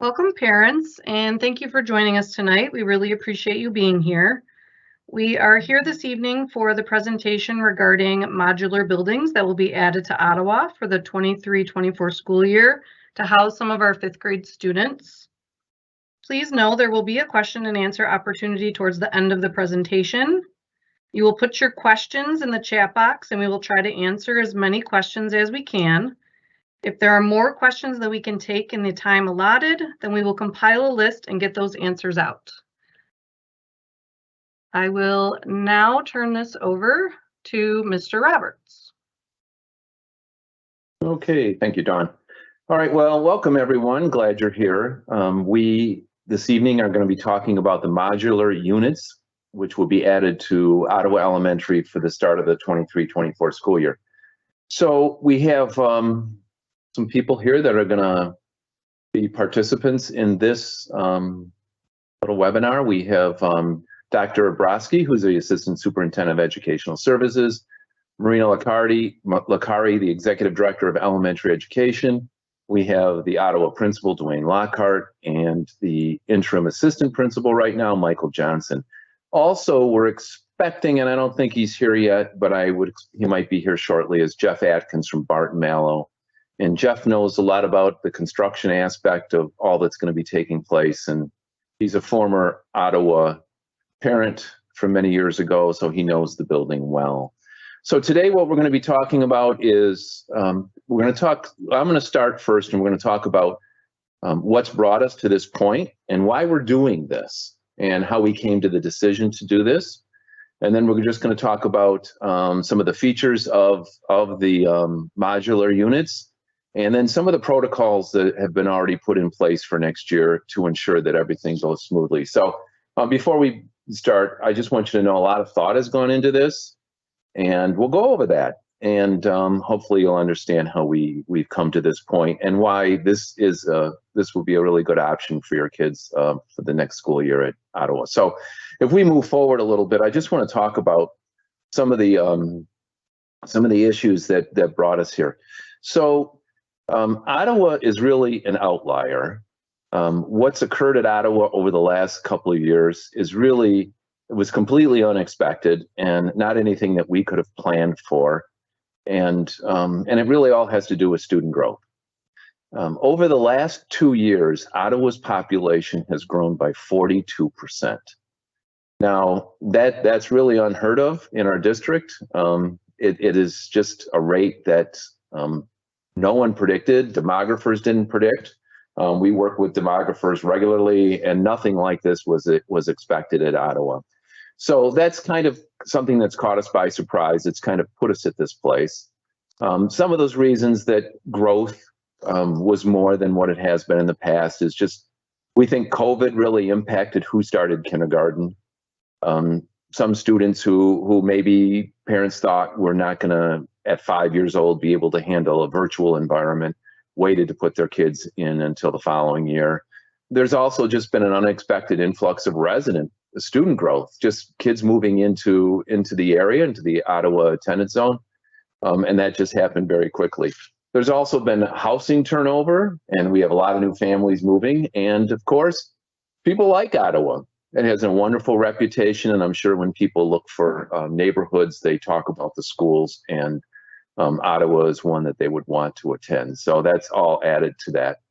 Welcome, parents, and thank you for joining us tonight. We really appreciate you being here. We are here this evening for the presentation regarding modular buildings that will be added to Ottawa for the 23-24 school year to house some of our fifth grade students. Please know there will be a question and answer opportunity towards the end of the presentation. You will put your questions in the chat box and we will try to answer as many questions as we can. If there are more questions that we can take in the time allotted, then we will compile a list and get those answers out. I will now turn this over to Mr. Roberts. Okay, thank you, Dawn. All right, well, welcome everyone. Glad you're here. We this evening are going to be talking about the modular units, which will be added to Ottawa Elementary for the start of the 23-24 school year. So we have some people here that are going to be participants in this little webinar. We have Dr. Abrosky, who's the Assistant Superintendent of Educational Services, Marina Licari, the Executive Director of Elementary Education. We have the Ottawa Principal, Dwayne Lockhart, and the Interim Assistant Principal right now, Michael Johnson. Also, we're expecting, and I don't think he's here yet, but he might be here shortly, is Jeff Atkins from Barton Mallow. And Jeff knows a lot about the construction aspect of all that's going to be taking place. And he's a former Ottawa parent from many years ago, so he knows the building well. So today what we're going to be talking about is, I'm going to start first and we're going to talk about what's brought us to this point and why we're doing this and how we came to the decision to do this. And then we're just going to talk about some of the features of the modular units, and then some of the protocols that have been already put in place for next year to ensure that everything goes smoothly. So before we start, I just want you to know a lot of thought has gone into this, and we'll go over that. And hopefully you'll understand how we've come to this point and why this will be a really good option for your kids for the next school year at Ottawa. So if we move forward a little bit, I just want to talk about some of the issues that brought us here. So Ottawa is really an outlier. What's occurred at Ottawa over the last couple of years it was completely unexpected and not anything that we could have planned for. And it really all has to do with student growth. Over the last 2 years, Ottawa's population has grown by 42%. Now, that's really unheard of in our district. It is just a rate that no one predicted. Demographers didn't predict. We work with demographers regularly, and nothing like this was expected at Ottawa. So that's kind of something that's caught us by surprise. It's kind of put us at this place. Some of those reasons that growth was more than what it has been in the past is just, we think COVID really impacted who started kindergarten. Some students who maybe parents thought were not going to, at 5 years old, be able to handle a virtual environment, waited to put their kids in until the following year. There's also just been an unexpected influx of student growth, just kids moving into the area, into the Ottawa attendance zone, and that just happened very quickly. There's also been housing turnover, and we have a lot of new families moving, and of course, people like Ottawa. It has a wonderful reputation, and I'm sure when people look for neighborhoods, they talk about the schools, and Ottawa is one that they would want to attend. So that's all added to that.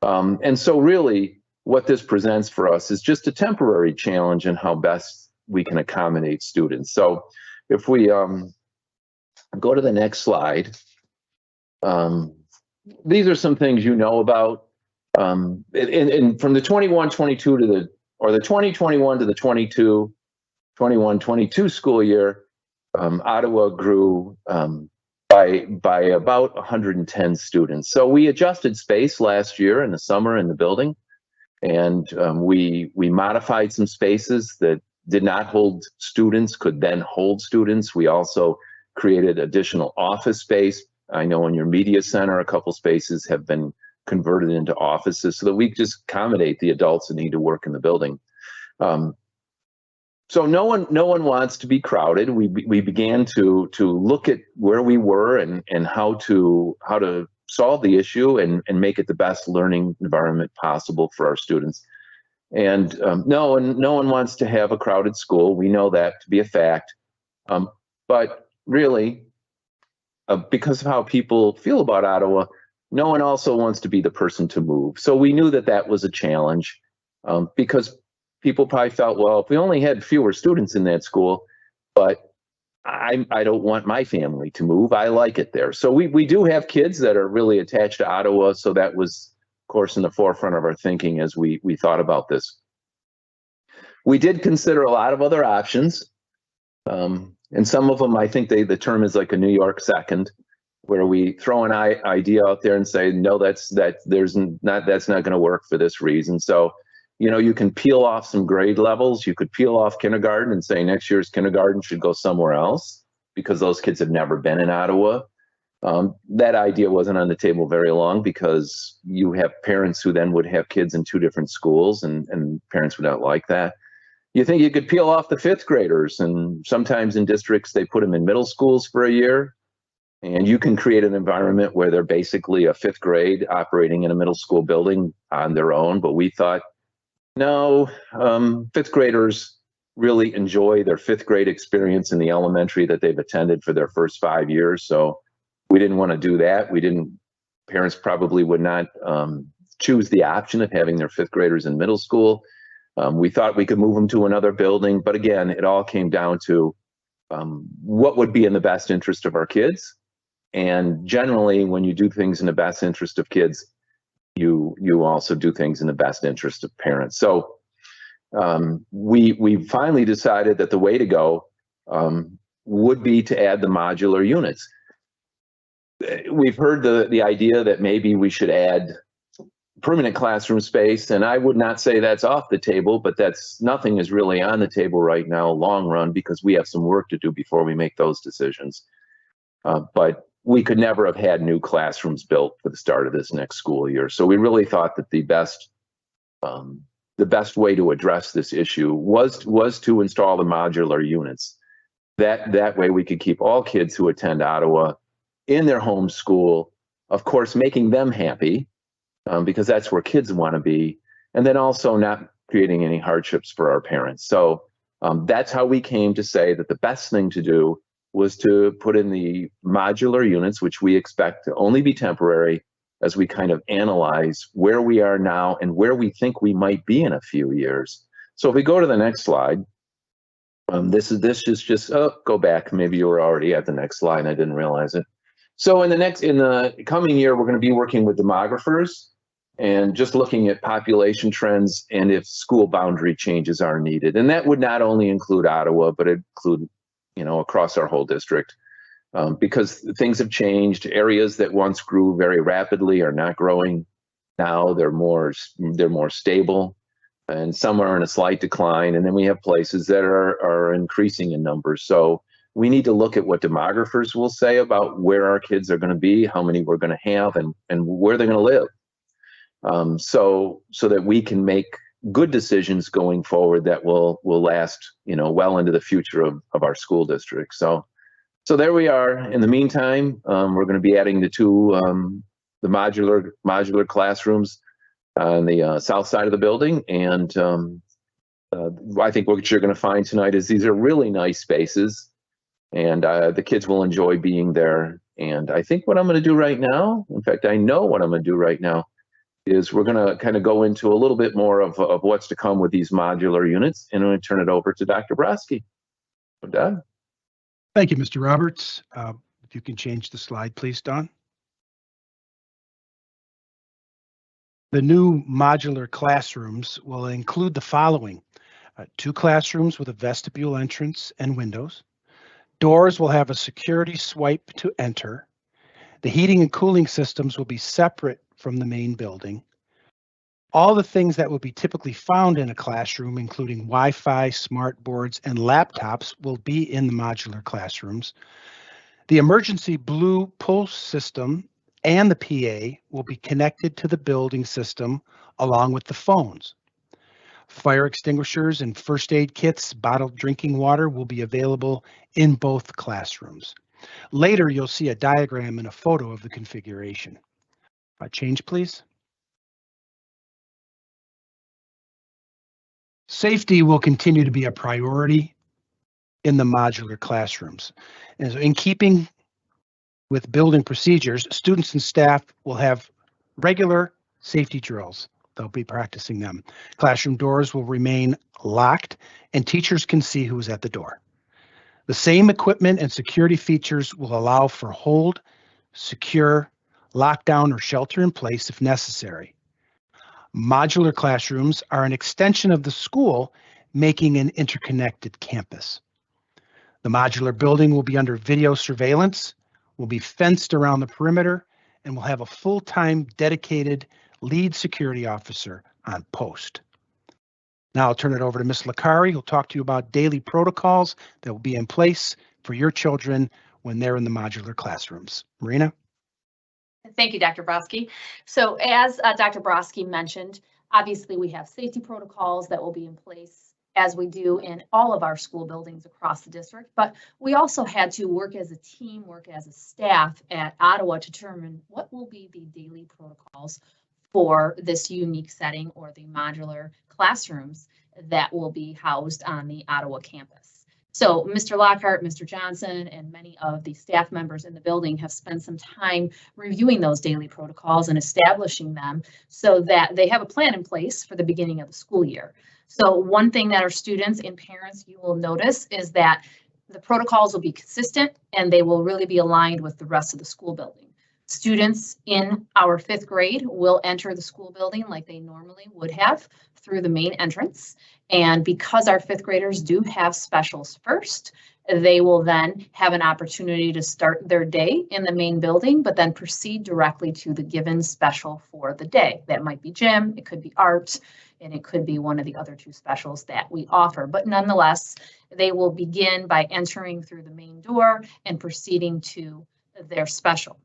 And so really, what this presents for us is just a temporary challenge in how best we can accommodate students. So if we go to the next slide, these are some things you know about. And from the 21-22 to the 2021 to the 22-22 school year, Ottawa grew by about 110 students. So we adjusted space last year in the summer in the building, and we modified some spaces that did not hold students, could then hold students. We also created additional office space. I know in your media center, a couple spaces have been converted into offices so that we just accommodate the adults that need to work in the building. So no one wants to be crowded. We began to look at where we were and how to solve the issue and make it the best learning environment possible for our students. And no one wants to have a crowded school. We know that to be a fact. But really, because of how people feel about Ottawa, no one also wants to be the person to move. So we knew that that was a challenge because people probably felt, well, if we only had fewer students in that school, but I don't want my family to move. I like it there. So we do have kids that are really attached to Ottawa. So that was, of course, in the forefront of our thinking as we thought about this. We did consider a lot of other options. And some of them, I think the term is like a New York second, where we throw an idea out there and say, no, that's not going to work for this reason. So, you can peel off some grade levels. You could peel off kindergarten and say next year's kindergarten should go somewhere else because those kids have never been in Ottawa. That idea wasn't on the table very long because you have parents who then would have kids in two different schools and parents would not like that. You think you could peel off the fifth graders, and sometimes in districts they put them in middle schools for a year, and you can create an environment where they're basically a fifth grade operating in a middle school building on their own. But we thought, no, fifth graders really enjoy their fifth grade experience in the elementary that they've attended for their first 5 years. So we didn't want to do that. Parents probably would not choose the option of having their fifth graders in middle school. We thought we could move them to another building, but again, it all came down to what would be in the best interest of our kids. And generally, when you do things in the best interest of kids, you also do things in the best interest of parents. So we finally decided that the way to go would be to add the modular units. We've heard the idea that maybe we should add permanent classroom space, and I would not say that's off the table, but nothing is really on the table right now, long run, because we have some work to do before we make those decisions. But we could never have had new classrooms built for the start of this next school year. So we really thought that the best way to address this issue was to install the modular units. That way we could keep all kids who attend Ottawa in their home school, of course, making them happy, because that's where kids want to be, and then also not creating any hardships for our parents. So that's how we came to say that the best thing to do was to put in the modular units, which we expect to only be temporary as we kind of analyze where we are now and where we think we might be in a few years. So if we go to the next slide, this is just, go back. Maybe you were already at the next slide and I didn't realize it. So in the coming year, we're going to be working with demographers and just looking at population trends and if school boundary changes are needed. And that would not only include Ottawa, but it include, across our whole district, because things have changed. Areas that once grew very rapidly are not growing now. They're more stable, and some are in a slight decline. And then we have places that are increasing in numbers. So we need to look at what demographers will say about where our kids are going to be, how many we're going to have, and where they're going to live, so that we can make good decisions going forward that will last, well into the future of our school district. So there we are. In the meantime, we're going to be adding the modular classrooms on the south side of the building, and I think what you're going to find tonight is these are really nice spaces, and the kids will enjoy being there. And I think what I'm going to do right now, in fact, I know what I'm going to do right now, is we're going to kind of go into a little bit more of what's to come with these modular units, and I'm going to turn it over to Dr. Brodsky. Don? Thank you, Mr. Roberts. If you can change the slide, please, Don. The new modular classrooms will include the following: 2 classrooms with a vestibule entrance and windows. Doors will have a security swipe to enter. The heating and cooling systems will be separate from the main building. All the things that will be typically found in a classroom, including Wi-Fi, smart boards, and laptops, will be in the modular classrooms. The emergency blue pulse system and the PA will be connected to the building system along with the phones. Fire extinguishers and first aid kits, bottled drinking water will be available in both classrooms. Later, you'll see a diagram and a photo of the configuration. Change, please. Safety will continue to be a priority in the modular classrooms. And so in keeping with building procedures, students and staff will have regular safety drills. They'll be practicing them. Classroom doors will remain locked and teachers can see who is at the door. The same equipment and security features will allow for hold, secure, lockdown, or shelter in place if necessary. Modular classrooms are an extension of the school, making an interconnected campus. The modular building will be under video surveillance, will be fenced around the perimeter, and will have a full-time dedicated lead security officer on post. Now I'll turn it over to Ms. Licari, who'll talk to you about daily protocols that will be in place for your children when they're in the modular classrooms. Marina? Thank you, Dr. Broski. So as Dr. Broski mentioned, obviously we have safety protocols that will be in place as we do in all of our school buildings across the district, but we also had to work as a team, work as a staff at Ottawa to determine what will be the daily protocols for this unique setting or the modular classrooms that will be housed on the Ottawa campus. So Mr. Lockhart, Mr. Johnson, and many of the staff members in the building have spent some time reviewing those daily protocols and establishing them so that they have a plan in place for the beginning of the school year. So one thing that our students and parents, you will notice, is that the protocols will be consistent and they will really be aligned with the rest of the school building. Students in our 5th grade will enter the school building like they normally would have through the main entrance. And because our 5th graders do have specials first, they will then have an opportunity to start their day in the main building, but then proceed directly to the given special for the day. That might be gym, it could be art, and it could be one of the other 2 specials that we offer. But nonetheless, they will begin by entering through the main door and proceeding to their special.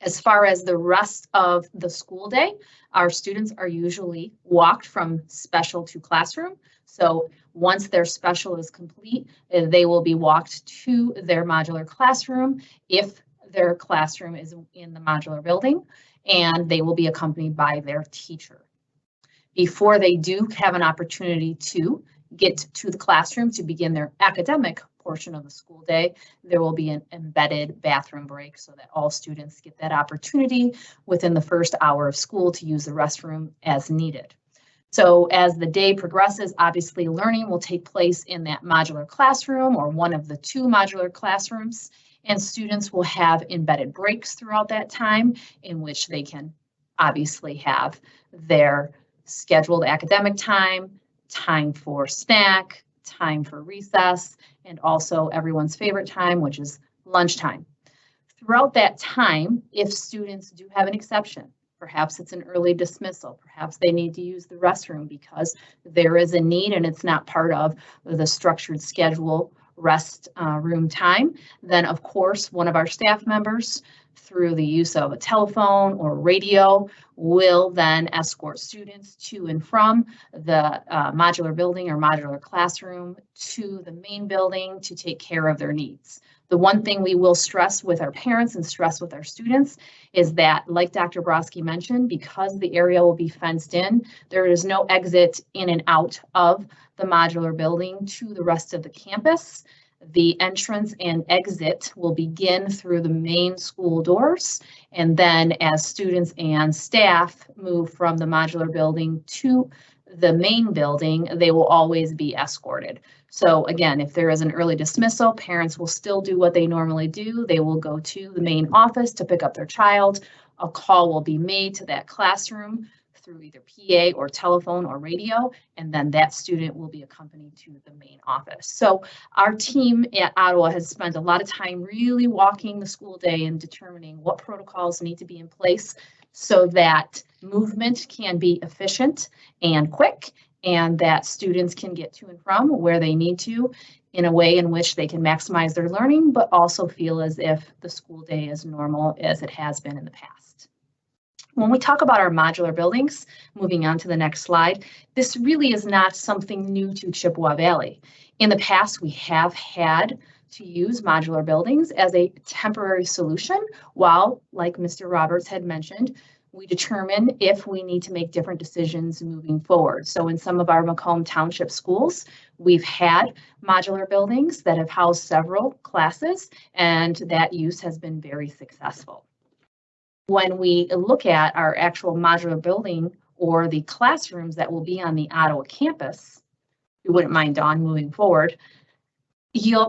As far as the rest of the school day, our students are usually walked from special to classroom. So once their special is complete, they will be walked to their modular classroom if their classroom is in the modular building, and they will be accompanied by their teacher. Before they do have an opportunity to get to the classroom to begin their academic portion of the school day, there will be an embedded bathroom break so that all students get that opportunity within the first hour of school to use the restroom as needed. So as the day progresses, obviously learning will take place in that modular classroom or one of the 2 modular classrooms, and students will have embedded breaks throughout that time in which they can obviously have their scheduled academic time, time for snack, time for recess, and also everyone's favorite time, which is lunchtime. Throughout that time, if students do have an exception, perhaps it's an early dismissal, perhaps they need to use the restroom because there is a need and it's not part of the structured schedule rest room time, then of course one of our staff members, through the use of a telephone or radio, will then escort students to and from the modular building or modular classroom to the main building to take care of their needs. The one thing we will stress with our parents and stress with our students is that, like Dr. Broski mentioned, because the area will be fenced in, there is no exit in and out of the modular building to the rest of the campus. The entrance and exit will begin through the main school doors, and then as students and staff move from the modular building to the main building, they will always be escorted. So again, if there is an early dismissal, parents will still do what they normally do. They will go to the main office to pick up their child. A call will be made to that classroom through either PA or telephone or radio, and then that student will be accompanied to the main office. So our team at Ottawa has spent a lot of time really walking the school day and determining what protocols need to be in place so that movement can be efficient and quick, and that students can get to and from where they need to in a way in which they can maximize their learning, but also feel as if the school day is normal as it has been in the past. When we talk about our modular buildings, moving on to the next slide, this really is not something new to Chippewa Valley. In the past, we have had to use modular buildings as a temporary solution while, like Mr. Roberts had mentioned, we determine if we need to make different decisions moving forward. So in some of our Macomb Township schools, we've had modular buildings that have housed several classes, and that use has been very successful. When we look at our actual modular building or the classrooms that will be on the Ottawa campus, we wouldn't mind, Dawn, moving forward,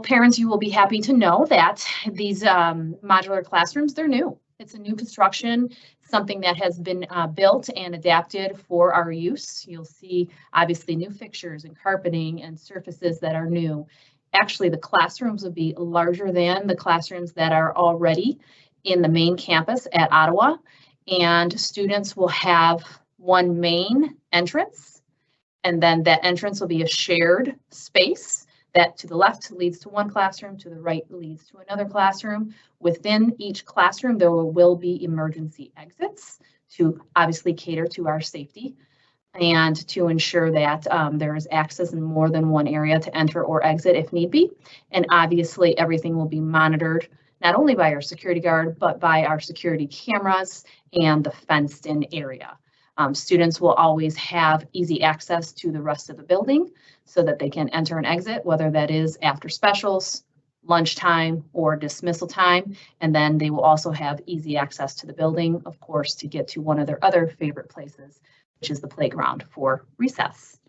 parents, you will be happy to know that these modular classrooms, they're new. It's a new construction, something that has been built and adapted for our use. You'll see obviously new fixtures and carpeting and surfaces that are new. Actually, the classrooms will be larger than the classrooms that are already in the main campus at Ottawa, and students will have one main entrance, and then that entrance will be a shared space that to the left leads to one classroom, to the right leads to another classroom. Within each classroom, there will be emergency exits to obviously cater to our safety and to ensure that there is access in more than one area to enter or exit if need be. And obviously everything will be monitored not only by our security guard, but by our security cameras and the fenced in area. Students will always have easy access to the rest of the building so that they can enter and exit, whether that is after specials, lunchtime, or dismissal time. And then they will also have easy access to the building, of course, to get to one of their other favorite places, which is the playground for recess.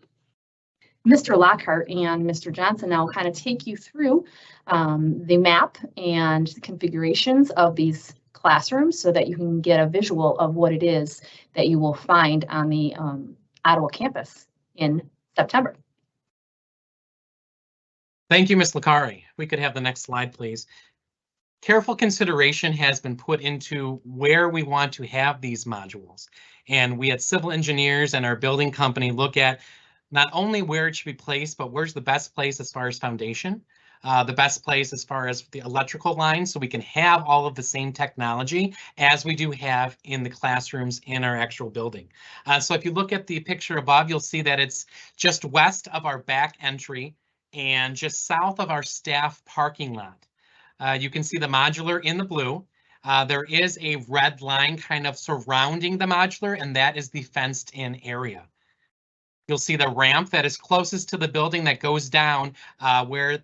Mr. Lockhart and Mr. Johnson now kind of take you through the map and the configurations of these classrooms so that you can get a visual of what it is that you will find on the Ottawa campus in September. Thank you, Ms. Licari. We could have the next slide, please. Careful consideration has been put into where we want to have these modules. And we at Civil Engineers and our building company look at not only where it should be placed, but where's the best place as far as foundation, the best place as far as the electrical lines, so we can have all of the same technology as we do have in the classrooms in our actual building. So if you look at the picture above, you'll see that it's just west of our back entry and just south of our staff parking lot. You can see the modular in the blue. There is a red line kind of surrounding the modular, and that is the fenced in area. You'll see the ramp that is closest to the building that goes down where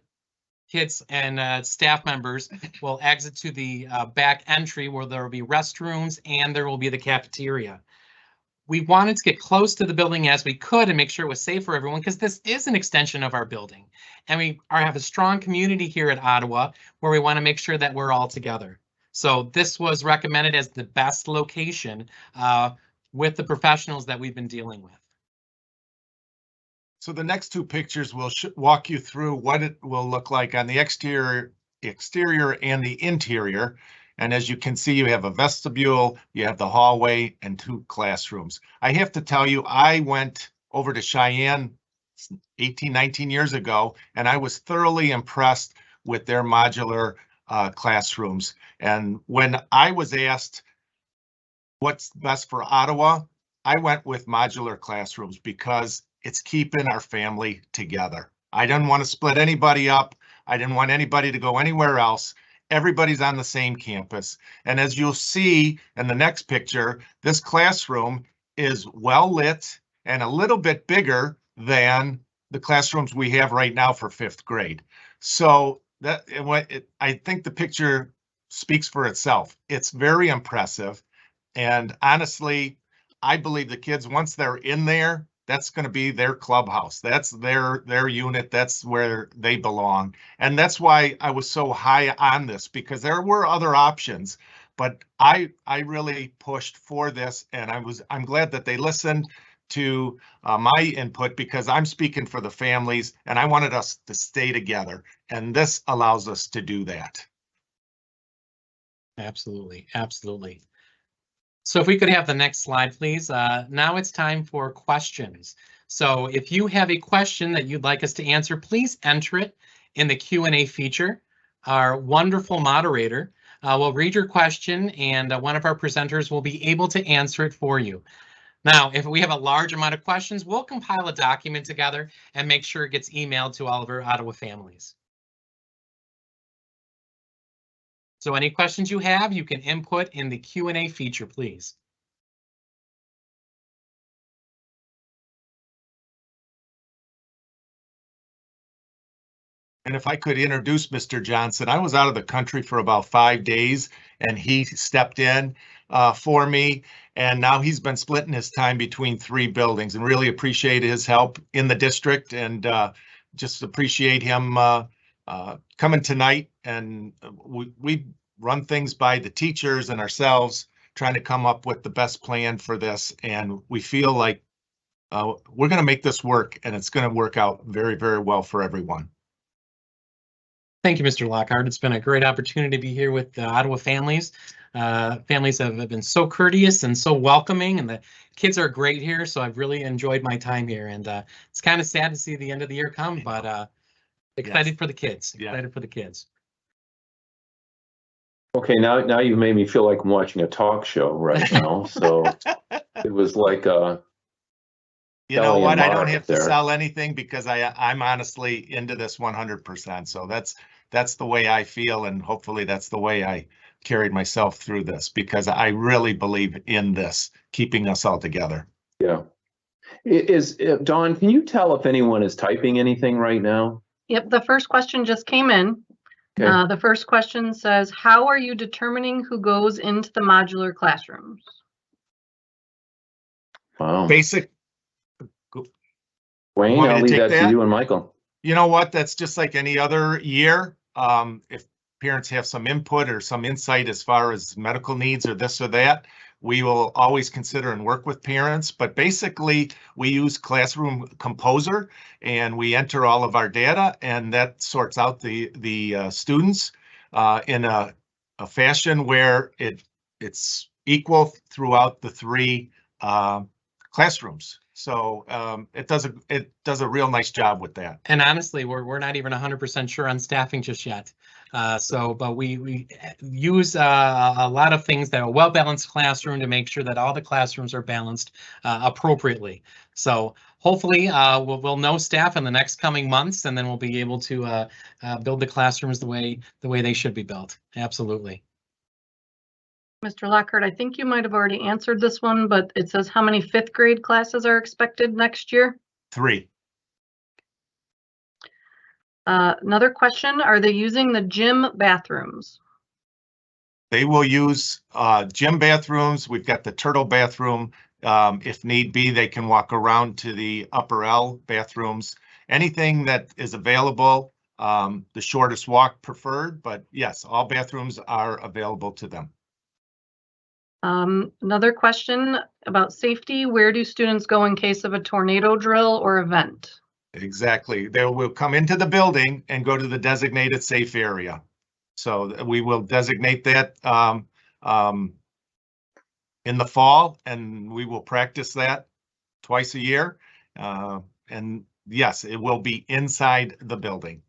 kids and staff members will exit to the back entry, where there will be restrooms and there will be the cafeteria. We wanted to get close to the building as we could and make sure it was safe for everyone, because this is an extension of our building. And we have a strong community here at Ottawa where we want to make sure that we're all together. So this was recommended as the best location with the professionals that we've been dealing with. So the next two pictures will walk you through what it will look like on the exterior and the interior. And as you can see, you have a vestibule, you have the hallway, and two classrooms. I have to tell you, I went over to Cheyenne 18, 19 years ago, and I was thoroughly impressed with their modular classrooms. And when I was asked what's best for Ottawa, I went with modular classrooms because it's keeping our family together. I didn't want to split anybody up. I didn't want anybody to go anywhere else. Everybody's on the same campus. And as you'll see in the next picture, this classroom is well lit and a little bit bigger than the classrooms we have right now for 5th grade. So I think the picture speaks for itself. It's very impressive. And honestly, I believe the kids, once they're in there, that's going to be their clubhouse. That's their unit. That's where they belong. And that's why I was so high on this, because there were other options, but I really pushed for this, and I'm glad that they listened to my input, because I'm speaking for the families and I wanted us to stay together, and this allows us to do that. Absolutely, absolutely. So if we could have the next slide, please. Now it's time for questions. So if you have a question that you'd like us to answer, please enter it in the Q&A feature. Our wonderful moderator will read your question, and one of our presenters will be able to answer it for you. Now, if we have a large amount of questions, we'll compile a document together and make sure it gets emailed to all of our Ottawa families. So any questions you have, you can input in the Q&A feature, please. And if I could introduce Mr. Johnson, I was out of the country for about 5 days and he stepped in for me. And now he's been splitting his time between 3 buildings, and really appreciate his help in the district, and just appreciate him coming tonight. And we run things by the teachers and ourselves, trying to come up with the best plan for this. And we feel like we're going to make this work, and it's going to work out very, very well for everyone. Thank you, Mr. Lockhart. It's been a great opportunity to be here with the Ottawa families. Families have been so courteous and so welcoming, and the kids are great here. So I've really enjoyed my time here, and it's kind of sad to see the end of the year come, but excited for the kids. Excited for the kids. Okay, now you've made me feel like I'm watching a talk show right now. So it was like You know Kelly what? and I don't Mark have to there. sell anything, because I'm honestly into this 100%. So that's the way I feel, and hopefully that's the way I carried myself through this, because I really believe in this, keeping us all together. Yeah. Dawn, can you tell if anyone is typing anything right now? Yep, the first question just came in. Okay. The first question says, how are you determining who goes into the modular classrooms? Wow. Basic. Wayne, Want me I'll to leave take that to that? you and Michael. You know what? That's just like any other year. If parents have some input or some insight as far as medical needs or this or that, we will always consider and work with parents. But basically, we use Classroom Composer, and we enter all of our data, and that sorts out the students in a fashion where it's equal throughout the 3 classrooms. So it does a real nice job with that. And honestly, we're not even 100% sure on staffing just yet. But we use a lot of things that are a well-balanced classroom to make sure that all the classrooms are balanced appropriately. So hopefully we'll know staff in the next coming months, and then we'll be able to build the classrooms the way they should be built. Absolutely. Mr. Lockhart, I think you might have already answered this one, but it says how many 5th grade classes are expected next year? 3. Another question, are they using the gym bathrooms? They will use gym bathrooms. We've got the turtle bathroom. If need be, they can walk around to the upper L bathrooms. Anything that is available, the shortest walk preferred, but yes, all bathrooms are available to them. Another question about safety, where do students go in case of a tornado drill or event? Exactly. They will come into the building and go to the designated safe area. So we will designate that in the fall, and we will practice that twice a year. And yes, it will be inside the building.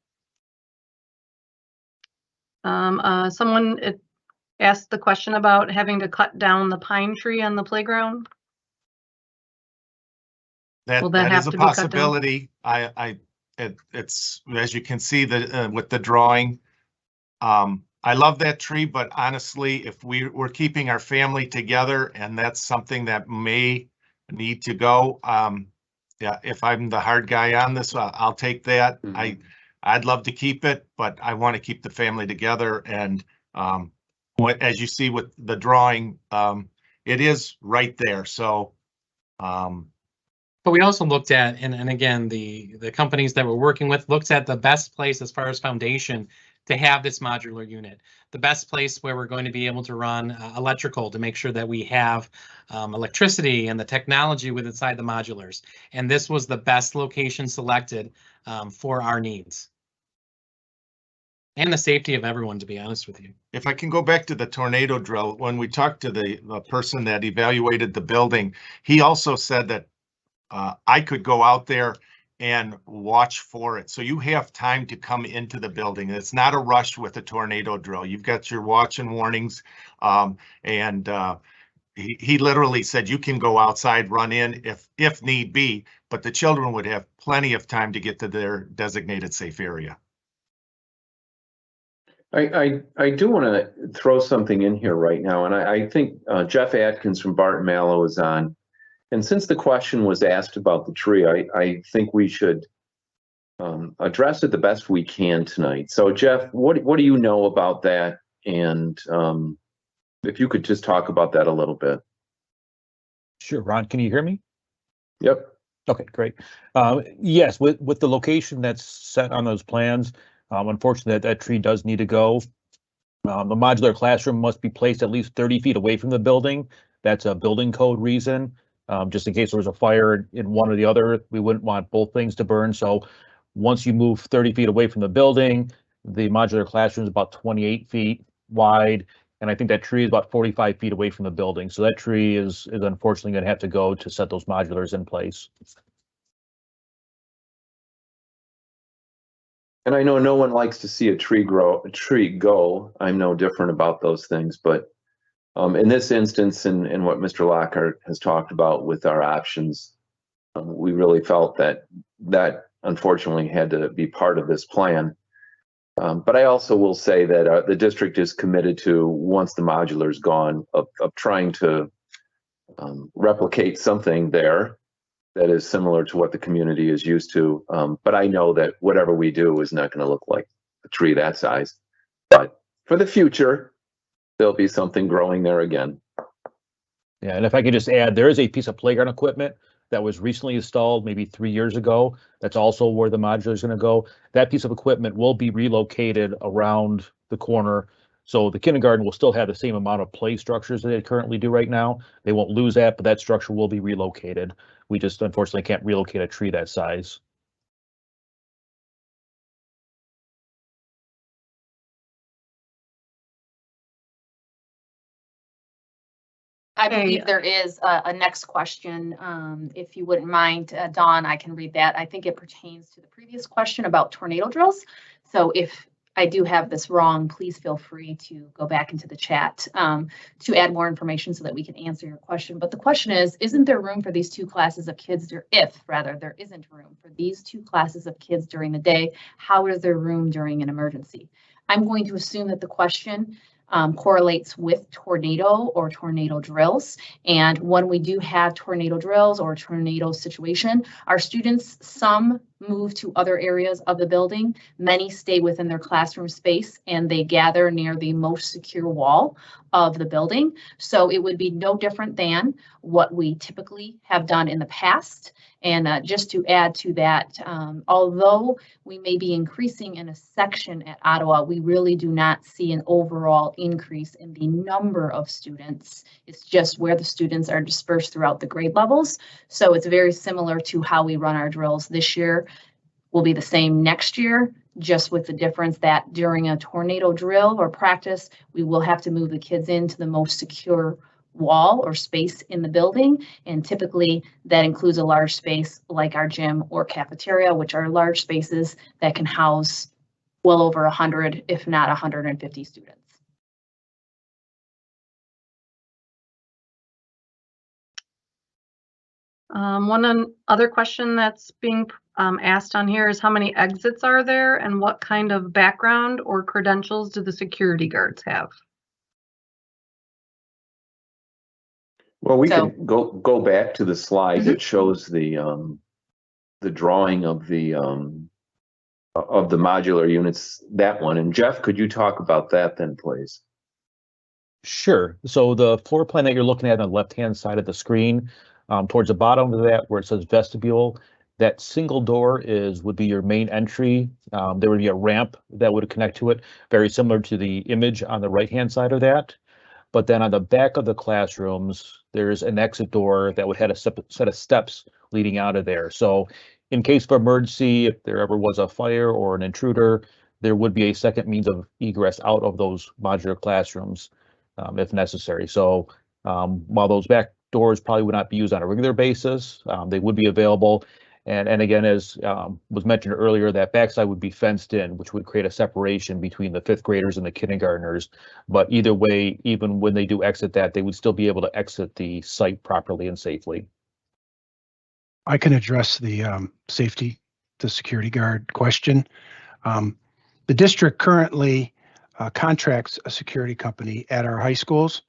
Someone asked the question about having to cut down the pine tree on the playground. Will that is have a to be cut down? possibility. It's, as you can see with the drawing. I love that tree, but honestly, if we're keeping our family together, and that's something that may need to go, yeah, if I'm the hard guy on this, I'll take that. Mhm. I'd love to keep it, but I want to keep the family together. And as you see with the drawing, it is right there. So But we also looked at, and again, the companies that we're working with looked at the best place as far as foundation to have this modular unit. The best place where we're going to be able to run electrical to make sure that we have electricity and the technology with inside the modulars. And this was the best location selected for our needs. And the safety of everyone, to be honest with you. if I can go back to the tornado drill, when we talked to the person that evaluated the building, he also said that I could go out there and watch for it. So you have time to come into the building. It's not a rush with a tornado drill. You've got your watch and warnings. He literally said you can go outside, run in if need be, but the children would have plenty of time to get to their designated safe area. I do want to throw something in here right now, and I think Jeff Atkins from Barton Mallow is on. And since the question was asked about the tree, I think we should address it the best we can tonight. So Jeff, what do you know about that? And if you could just talk about that a little bit. Sure, Ron, can you hear me? Yep. Okay, great. Yes, with the location that's set on those plans, unfortunately that tree does need to go. The modular classroom must be placed at least 30 feet away from the building. That's a building code reason. Just in case there was a fire in one or the other, we wouldn't want both things to burn. So once you move 30 feet away from the building, the modular classroom is about 28 feet wide. And I think that tree is about 45 feet away from the building. So that tree is unfortunately going to have to go to set those modulars in place. And I know no one likes to see a tree go. I'm no different about those things, but in this instance, and what Mr. Lockhart has talked about with our options, we really felt that unfortunately had to be part of this plan. But I also will say that the district is committed to, once the modular is gone, of trying to replicate something there that is similar to what the community is used to. But I know that whatever we do is not going to look like a tree that size. But for the future, there'll be something growing there again. Yeah, and if I could just add, there is a piece of playground equipment that was recently installed maybe 3 years ago. That's also where the modular is going to go. That piece of equipment will be relocated around the corner. So the kindergarten will still have the same amount of play structures that they currently do right now. They won't lose that, but that structure will be relocated. We just unfortunately can't relocate a tree that size. I believe there is a next question. If you wouldn't mind, Dawn, I can read that. I think it pertains to the previous question about tornado drills. So if I do have this wrong, please feel free to go back into the chat to add more information so that we can answer your question. But the question is, isn't there room for these two classes of kids, or if rather there isn't room for these two classes of kids during the day, how is there room during an emergency? I'm going to assume that the question correlates with tornado or tornado drills. And when we do have tornado drills or tornado situation, our students, some move to other areas of the building, many stay within their classroom space, and they gather near the most secure wall of the building. So it would be no different than what we typically have done in the past. And just to add to that, although we may be increasing in a section at Ottawa, we really do not see an overall increase in the number of students. It's just where the students are dispersed throughout the grade levels. So it's very similar to how we run our drills this year. Will be the same next year, just with the difference that during a tornado drill or practice, we will have to move the kids into the most secure wall or space in the building. And typically that includes a large space like our gym or cafeteria, which are large spaces that can house well over 100, if not 150 students. One other question that's being asked on here is, how many exits are there and what kind of background or credentials do the security guards have? Well, we can go back to the slide that shows the drawing of the modular units, that one. And Jeff, could you talk about that then, please? Sure. So the floor plan that you're looking at on the left-hand side of the screen, towards the bottom of that where it says vestibule, that single door would be your main entry. There would be a ramp that would connect to it, very similar to the image on the right-hand side of that. But then on the back of the classrooms, there's an exit door that would have a set of steps leading out of there. So in case of emergency, if there ever was a fire or an intruder, there would be a second means of egress out of those modular classrooms if necessary. So while those back doors probably would not be used on a regular basis, they would be available. And again, as was mentioned earlier, that backside would be fenced in, which would create a separation between the fifth graders and the kindergartners. But either way, even when they do exit that, they would still be able to exit the site properly and safely. I can address the security guard question. The district currently contracts a security company at our high schools.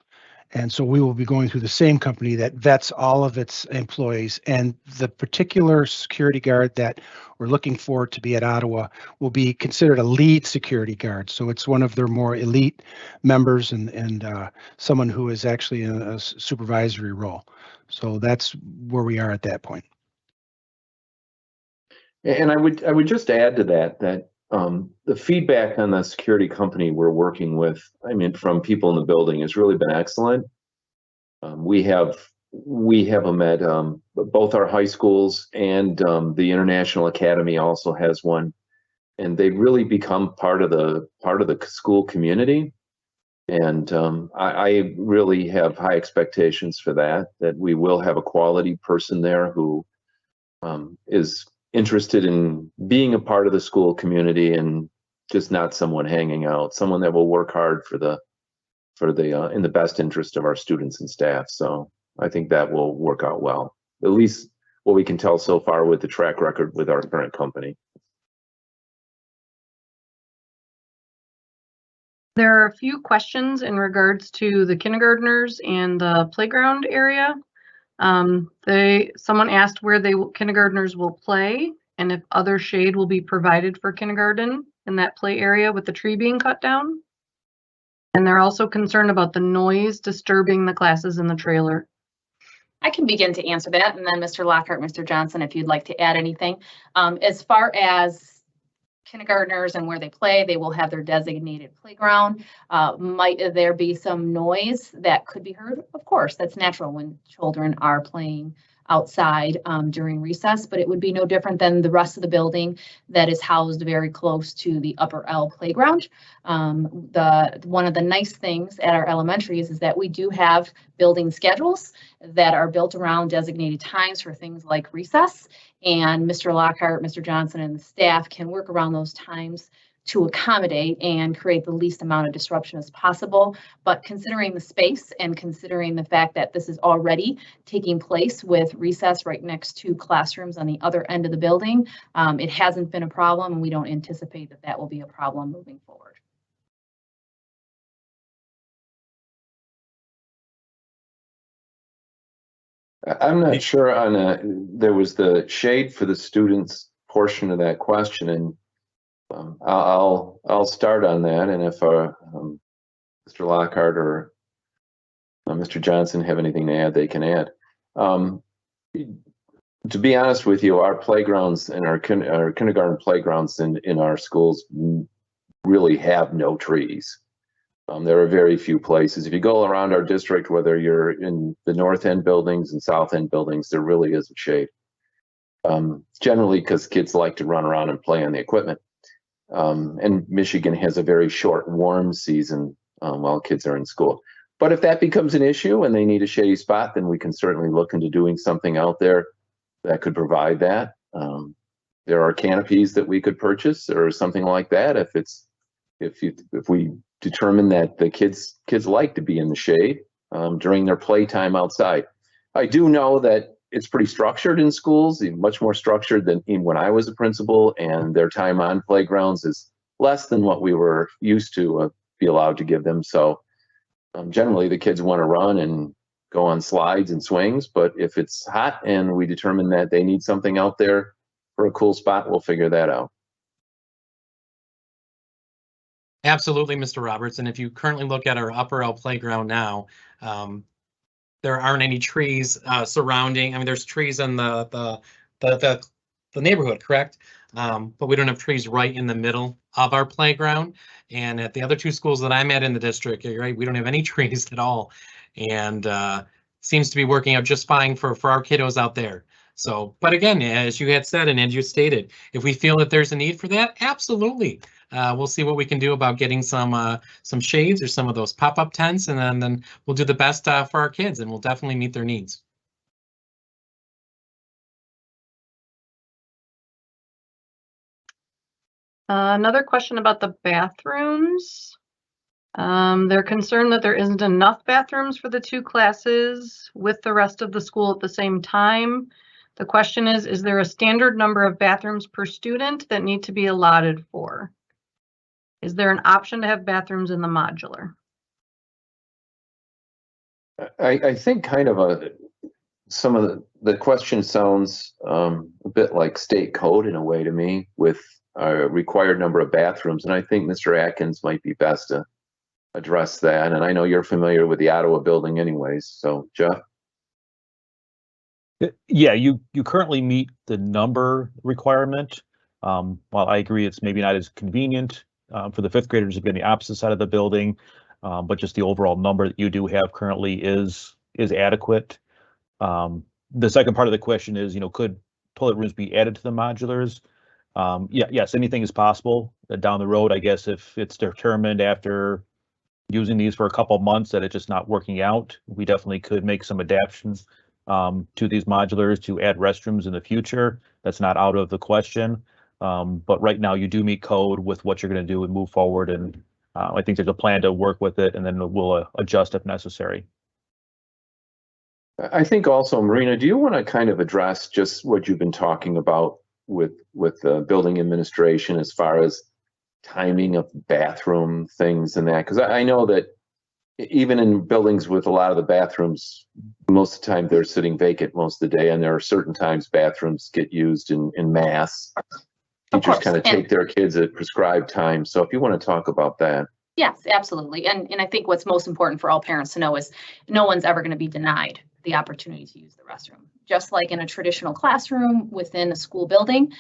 And so we will be going through the same company that vets all of its employees. And the particular security guard that we're looking for to be at Ottawa will be considered a lead security guard. So it's one of their more elite members and someone who is actually in a supervisory role. So that's where we are at that point. And I would just add to that the feedback on the security company we're working with, I mean, from people in the building has really been excellent. We have them at both our high schools, and the International Academy also has one, and they really become part of the school community. And I really have high expectations for that we will have a quality person there who is interested in being a part of the school community and just not someone hanging out, someone that will work hard for the in the best interest of our students and staff. So I think that will work out well, at least what we can tell so far with the track record with our current company. There are a few questions in regards to the kindergartners and the playground area. Someone asked where kindergartners will play and if other shade will be provided for kindergarten in that play area with the tree being cut down. And they're also concerned about the noise disturbing the classes in the trailer. I can begin to answer that, and then Mr. Lockhart, Mr. Johnson, if you'd like to add anything. As far as kindergartners and where they play, they will have their designated playground. Might there be some noise that could be heard? Of course, that's natural when children are playing outside during recess, but it would be no different than the rest of the building that is housed very close to the upper L playground. One of the nice things at our elementaries is that we do have building schedules that are built around designated times for things like recess, and Mr. Lockhart, Mr. Johnson, and the staff can work around those times to accommodate and create the least amount of disruption as possible. But considering the space and considering the fact that this is already taking place with recess right next to classrooms on the other end of the building, it hasn't been a problem, and we don't anticipate that that will be a problem moving forward. I'm not sure on there was the shade for the students portion of that question, and I'll start on that, and if Mr. Lockhart or Mr. Johnson have anything to add, they can add. To be honest with you, our playgrounds and our kindergarten playgrounds in our schools really have no trees. There are very few places. If you go around our district, whether you're in the north end buildings and south end buildings, there really isn't shade. Generally because kids like to run around and play on the equipment. And Michigan has a very short warm season while kids are in school. But if that becomes an issue and they need a shady spot, then we can certainly look into doing something out there that could provide that. There are canopies that we could purchase or something like that if we determine that the kids like to be in the shade during their playtime outside. I do know that it's pretty structured in schools, much more structured than when I was a principal, and their time on playgrounds is less than what we were used to be allowed to give them. So generally the kids want to run and go on slides and swings, but if it's hot and we determine that they need something out there for a cool spot, we'll figure that out. Absolutely, Mr. Roberts. And if you currently look at our upper L playground now, there aren't any trees surrounding. I mean, there's trees in the neighborhood, correct? But we don't have trees right in the middle of our playground. And at the other two schools that I'm at in the district, right, we don't have any trees at all. And seems to be working out just fine for our kiddos out there. So, but again, as you had said and as you stated, if we feel that there's a need for that, absolutely. We'll see what we can do about getting some shades or some of those pop-up tents, and then we'll do the best for our kids, and we'll definitely meet their needs. Another question about the bathrooms. They're concerned that there isn't enough bathrooms for the two classes with the rest of the school at the same time. The question is there a standard number of bathrooms per student that need to be allotted for? Is there an option to have bathrooms in the modular? I think kind of some of the question sounds a bit like state code in a way to me, with a required number of bathrooms. And I think Mr. Atkins might be best to address that. And I know you're familiar with the Ottawa building anyways. So Jeff? Yeah, you currently meet the number requirement. While I agree it's maybe not as convenient for the fifth graders to be on the opposite side of the building, but just the overall number that you do have currently is adequate. The second part of the question is, could toilet rooms be added to the modulars? Yes, anything is possible down the road. I guess if it's determined after using these for a couple of months that it's just not working out, we definitely could make some adaptations to these modulars to add restrooms in the future. That's not out of the question. But right now you do meet code with what you're going to do and move forward. And I think there's a plan to work with it, and then we'll adjust if necessary. I think also, Marina, do you want to kind of address just what you've been talking about with the building administration as far as timing of bathroom things and that? Because I know that even in buildings with a lot of the bathrooms, most of the time they're sitting vacant most of the day, and there are certain times bathrooms get used in mass. Teachers kind of take their kids at prescribed time. So if you want to talk about that. Yes, absolutely. And I think what's most important for all parents to know is no one's ever going to be denied the opportunity to use the restroom. Just like in a traditional classroom within a school building,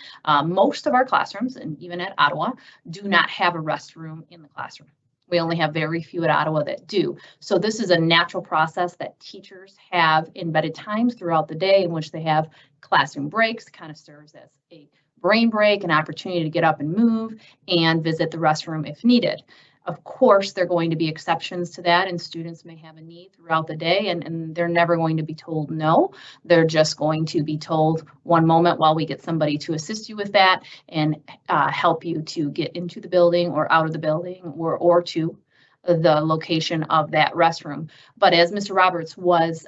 most of our classrooms, and even at Ottawa, do not have a restroom in the classroom. We only have very few at Ottawa that do. So this is a natural process that teachers have embedded times throughout the day in which they have classroom breaks, kind of serves as a brain break, an opportunity to get up and move and visit the restroom if needed. Of course, there are going to be exceptions to that, and students may have a need throughout the day, and they're never going to be told no. They're just going to be told one moment while we get somebody to assist you with that and help you to get into the building or out of the building or to the location of that restroom. But as Mr. Roberts was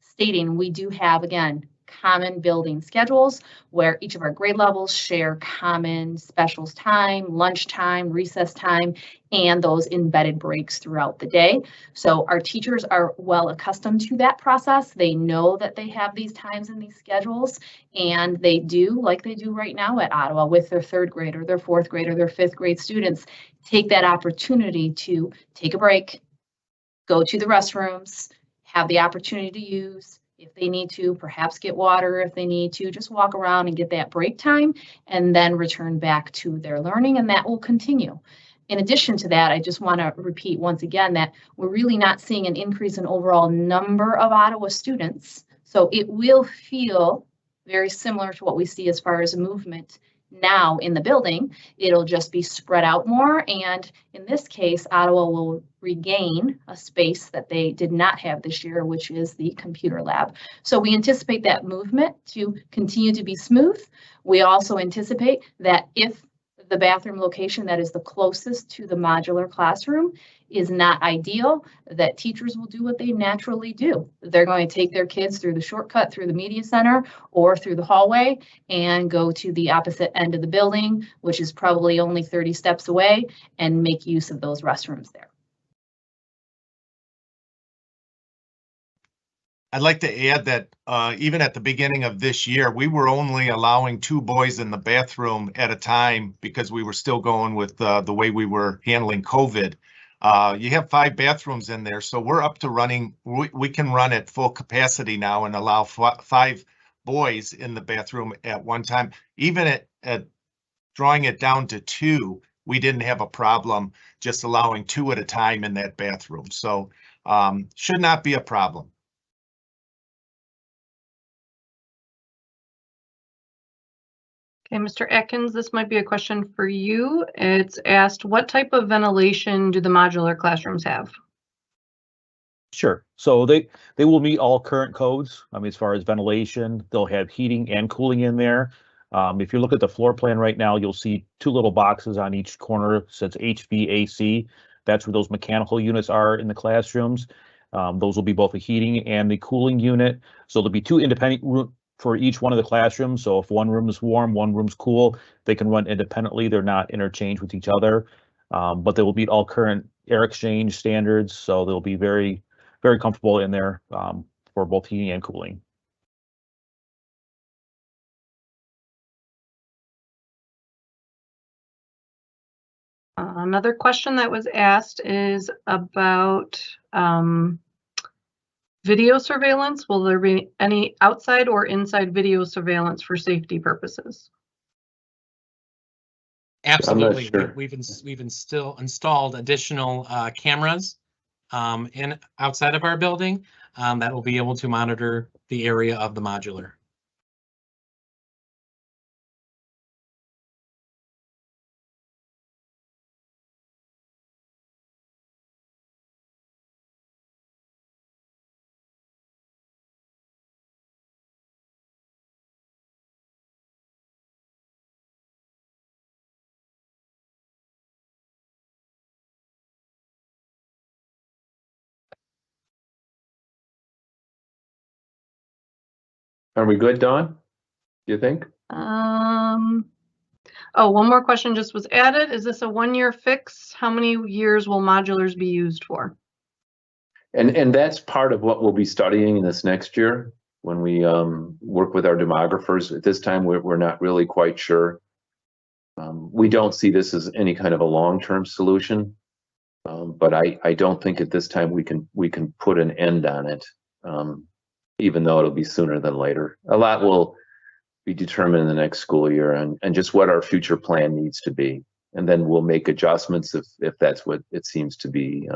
stating, we do have, again, common building schedules where each of our grade levels share common specials time, lunch time, recess time, and those embedded breaks throughout the day. So our teachers are well accustomed to that process. They know that they have these times and these schedules, and they do, like they do right now at Ottawa with their third grade or their fourth grade or their fifth grade students, take that opportunity to take a break, go to the restrooms, have the opportunity to use, if they need to, perhaps get water if they need to, just walk around and get that break time and then return back to their learning, and that will continue. In addition to that, I just want to repeat once again that we're really not seeing an increase in overall number of Ottawa students. So it will feel very similar to what we see as far as movement now in the building. It'll just be spread out more, and in this case, Ottawa will regain a space that they did not have this year, which is the computer lab. So we anticipate that movement to continue to be smooth. We also anticipate that if the bathroom location that is the closest to the modular classroom is not ideal, that teachers will do what they naturally do. They're going to take their kids through the shortcut through the media center or through the hallway and go to the opposite end of the building, which is probably only 30 steps away, and make use of those restrooms there. I'd like to add that even at the beginning of this year, we were only allowing 2 boys in the bathroom at a time because we were still going with the way we were handling COVID. You have 5 bathrooms in there, so we're up to running. We can run at full capacity now and allow 5 boys in the bathroom at one time. Even at drawing it down to 2, we didn't have a problem just allowing 2 at a time in that bathroom. So should not be a problem. Okay, Mr. Atkins, this might be a question for you. It's asked, what type of ventilation do the modular classrooms have? Sure. So they will meet all current codes. As far as ventilation, they'll have heating and cooling in there. If you look at the floor plan right now, you'll see 2 little boxes on each corner that says HVAC. That's where those mechanical units are in the classrooms. Those will be both the heating and the cooling unit. So there'll be 2 independent rooms for each one of the classrooms. So if one room is warm, one room's cool, they can run independently. They're not interchanged with each other. but they will meet all current air exchange standards, so they'll be very, very comfortable in there for both heating and cooling. Another question that was asked is about video surveillance. Will there be any outside or inside video surveillance for safety purposes? Absolutely. sure. We've installed additional cameras in outside of our building that will be able to monitor the area of the modular. Are we good, Dawn? Do you think? Oh, one more question just was added. Is this a one-year fix? How many years will modulars be used for? And that's part of what we'll be studying in this next year when we work with our demographers. At this time, we're not really quite sure. We don't see this as any kind of a long-term solution, but I don't think at this time we can put an end on it, even though it'll be sooner than later. A lot will be determined in the next school year and just what our future plan needs to be. And then we'll make adjustments if that's what it seems to be,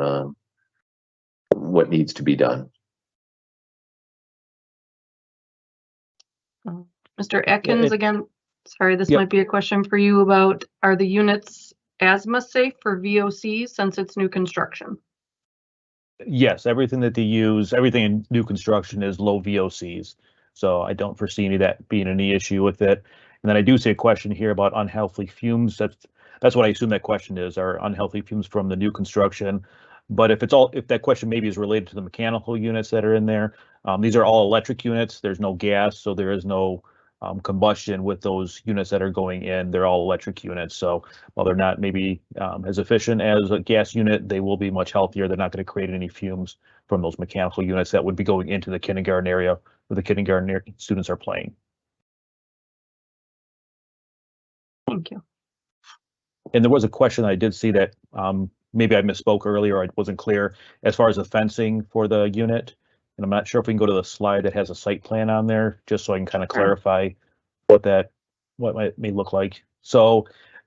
what needs to be done. Mr. Atkins, again, sorry, this might be a question for you about, are the units asthma safe for VOCs since it's new construction? Yes, everything that they use, everything in new construction is low VOCs. So I don't foresee any of that being any issue with it. And then I do see a question here about unhealthy fumes. That's what I assume that question is, are unhealthy fumes from the new construction. But if that question maybe is related to the mechanical units that are in there, these are all electric units. There's no gas, so there is no combustion with those units that are going in. They're all electric units. So while they're not maybe as efficient as a gas unit, they will be much healthier. They're not going to create any fumes from those mechanical units that would be going into the kindergarten area where the kindergarten students are playing. Thank you. And there was a question I did see that maybe I misspoke earlier, or it wasn't clear as far as the fencing for the unit. And I'm not sure if we can go to the slide that has a site plan on there, just so I can kind of clarify what it may look like. So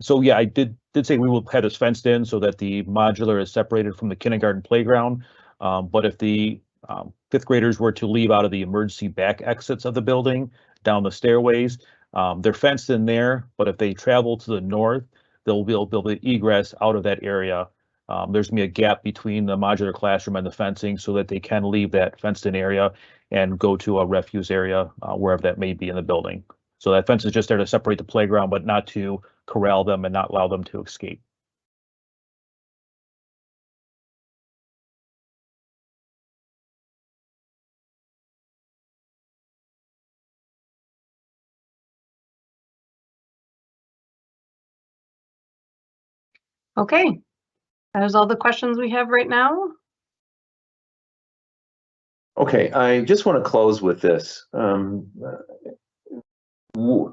yeah, I did say we will have this fenced in so that the modular is separated from the kindergarten playground. But if the fifth graders were to leave out of the emergency back exits of the building down the stairways, they're fenced in there. But if they travel to the north, they'll be able to egress out of that area. There's gonna be a gap between the modular classroom and the fencing so that they can leave that fenced in area and go to a refuse area wherever that may be in the building. So that fence is just there to separate the playground, but not to corral them and not allow them to escape. Okay, that is all the questions we have right now. Okay, I just want to close with this.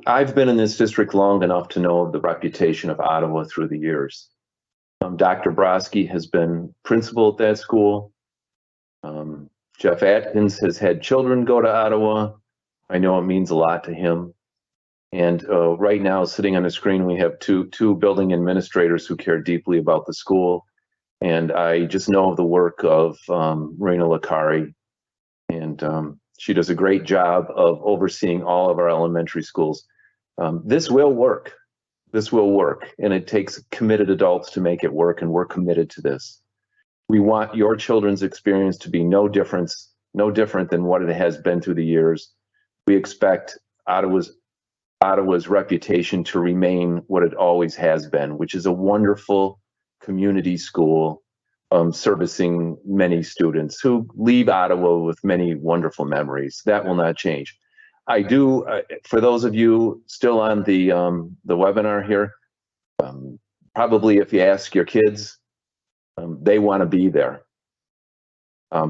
I've been in this district long enough to know the reputation of Ottawa through the years. Dr. Broski has been principal at that school. Jeff Atkins has had children go to Ottawa. I know it means a lot to him. And right now, sitting on the screen, we have two building administrators who care deeply about the school. And I just know of the work of Raina Lakari. And she does a great job of overseeing all of our elementary schools. This will work. This will work. And it takes committed adults to make it work. And we're committed to this. We want your children's experience to be no different than what it has been through the years. We expect Ottawa's reputation to remain what it always has been, which is a wonderful community school servicing many students who leave Ottawa with many wonderful memories. That will not change. I do, for those of you still on the webinar here, probably if you ask your kids, they want to be there.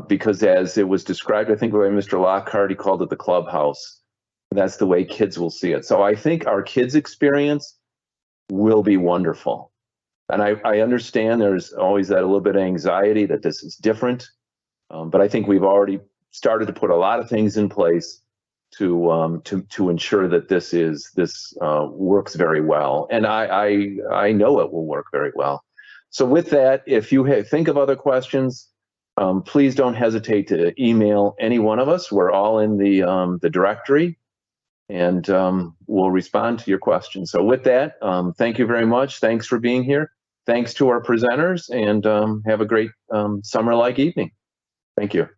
Because as it was described, I think by Mr. Lockhart, he called it the clubhouse. That's the way kids will see it. So I think our kids' experience will be wonderful. And I understand there's always that a little bit of anxiety that this is different. But I think we've already started to put a lot of things in place to ensure that this works very well. And I know it will work very well. So with that, if you think of other questions, please don't hesitate to email any one of us. We're all in the directory, and we'll respond to your questions. So with that, thank you very much. Thanks for being here. Thanks to our presenters, and have a great summer-like evening. Thank you.